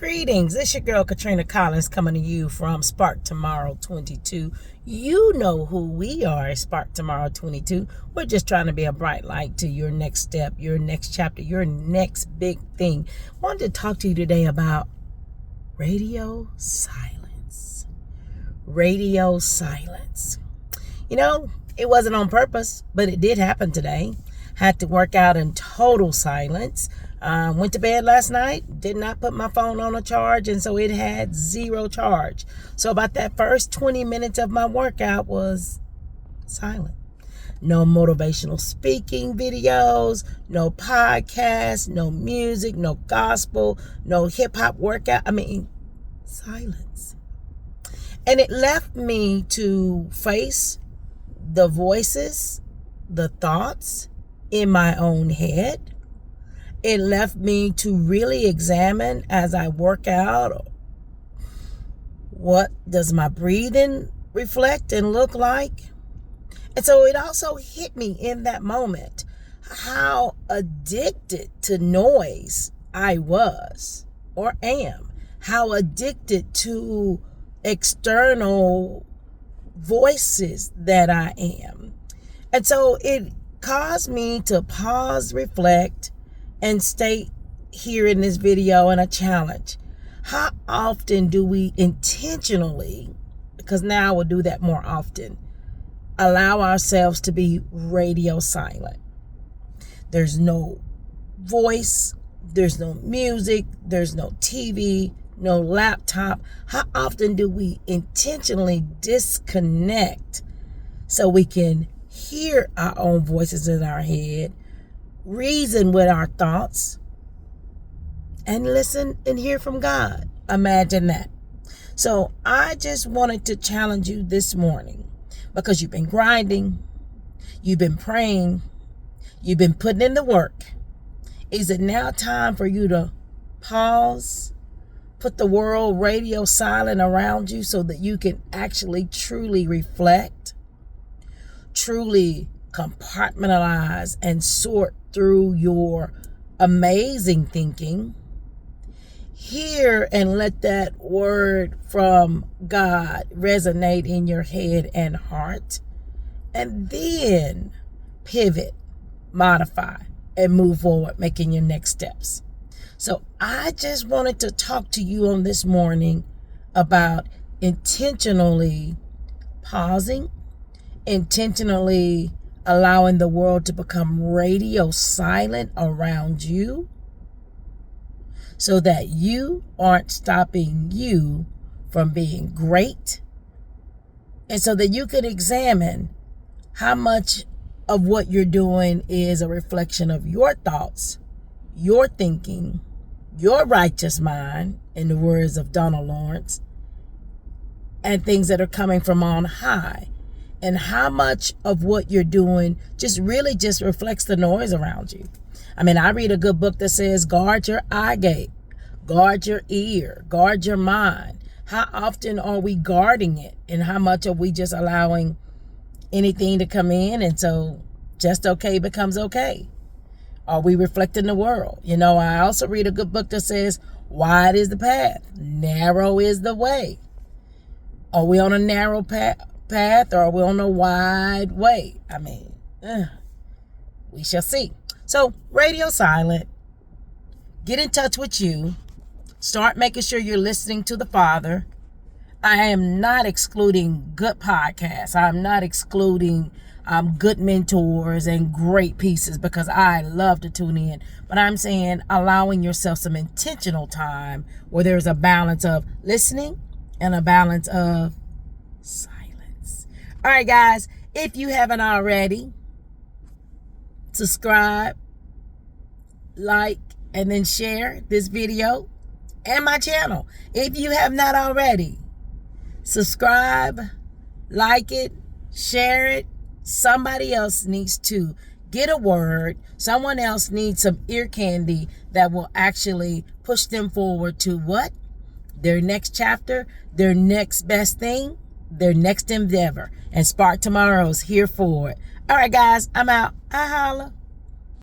Greetings, it's your girl Katrina Collins coming to you from SprkTmrw22. You know who we are, SprkTmrw22. We're just trying to be a bright light to your next step, your next chapter, your next big thing. Wanted to talk to you today about radio silence. Radio silence. You know, it wasn't on purpose, but it did happen today. Had to work out in total silence. Went to bed last night, did not put my phone on a charge, and so it had zero charge. So about that first 20 minutes of my workout was silent. No motivational speaking videos, no podcasts, no music, no gospel, no hip hop workout. Silence. And it left me to face the voices, the thoughts in my own head. It left me to really examine as I work out, what does my breathing reflect and look like? And so it also hit me in that moment how addicted to noise I was or am, how addicted to external voices that I am. And so it caused me to pause, reflect, and state here in this video in a challenge. How often do we intentionally, because now we'll do that more often, allow ourselves to be radio silent? There's no voice, there's no music, there's no TV, no laptop. How often do we intentionally disconnect so we can hear our own voices in our head, reason with our thoughts, and listen and hear from God? Imagine that. So I just wanted to challenge you this morning, because you've been grinding, you've been praying, you've been putting in the work. Is it now time for you to pause, put the world radio silent around you so that you can actually truly reflect, truly compartmentalize and sort through your amazing thinking, hear and let that word from God resonate in your head and heart, and then pivot, modify, and move forward, making your next steps. So I just wanted to talk to you on this morning about intentionally pausing, intentionally allowing the world to become radio silent around you so that you aren't stopping you from being great, and so that you can examine how much of what you're doing is a reflection of your thoughts, your thinking, your righteous mind, in the words of Donald Lawrence, and things that are coming from on high. And how much of what you're doing just reflects the noise around you. I read a good book that says, guard your eye gate, guard your ear, guard your mind. How often are we guarding it? And how much are we just allowing anything to come in? And so just okay becomes okay. Are we reflecting the world? I also read a good book that says, wide is the path, narrow is the way. Are we on a narrow path, or are we on a wide way? We shall see. So radio silent, get in touch with you, start making sure you're listening to the Father. I am not excluding good podcasts. I'm not excluding good mentors and great pieces, because I love to tune in. But I'm saying allowing yourself some intentional time where there's a balance of listening and a balance of silence. All right, guys, if you haven't already, subscribe, like, and then share this video and my channel. If you have not already, subscribe, like it, share it. Somebody else needs to get a word. Someone else needs some ear candy that will actually push them forward to what? Their next chapter, their next best thing, their next endeavor. And SprkTmrw is here for it. All right, guys, I'm out. I holla.